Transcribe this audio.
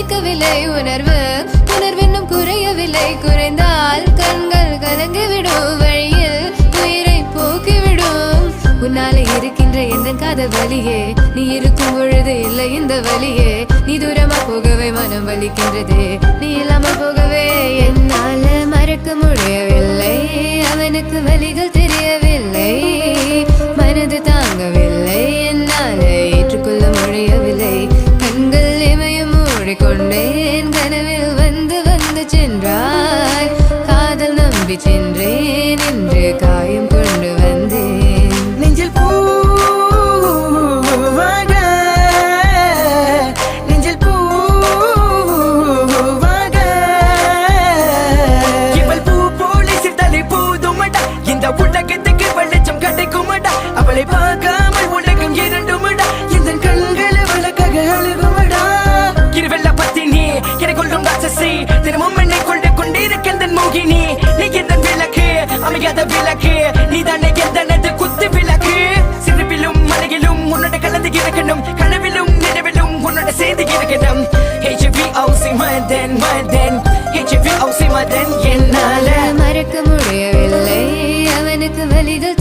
வலிக்கவில்லை உணர்வு உணர்வென்னும் குறையவில்லை குறைந்தால் கண்கள் கலங்கிவிடும் வழியில் உயிரை போக்கிவிடும் உன்னாலே இருக்கின்ற எந்த காதல் வலியே நீ இருக்கும் பொழுது இல்லை இந்த வலியே நீ தூரமா போகவே மனம் வலிக்கின்றது நீ இல்லாமல் போகவே என்னால மறக்க முடியவில்லை அவனுக்கு வலிகள் தெரியவில்லை மனது தாங்கவில்லை என்னால ஏற்றுக்கொள்ள முடியவில்லை கண்கள் இமயம் மூடிக்கொண்டேன் கனவில் வந்து வந்து சென்றாய் காதல் நம்பி சென்றேன் என்று காயம் கொண்டு வந்தேன் நெஞ்சில் பூவாக நெஞ்சில் பூவாக இவள் பூ போலி சித்தலை பூதுமடா இந்த உலகத்துக்கு வெளிச்சம் கிடைக்குமடா அவளை பார்க்காமல் உலகம் இரண்டுமடா இந்த கண்களை வழக்காக அழுகுமடா இருவெல்ல பத்தினி எனக்குள்ளும் ராட்சசி தினமும் என்னை கொண்டு கொண்டிருக்கின்ற மோகினி நீ எந்த விளக்கு அமையாத விளக்கு நீ தானே எந்தனது குத்து விளக்கு சிறுவிலும் மலையிலும் உன்னோட கலந்து இருக்கணும் கனவிலும் நினைவிலும் உன்னோட செய்து இருக்கணும் HVOC மதன் HVOC மதன் என்னால மறக்க முடியவில்லை அவனுக்கு வலிகள்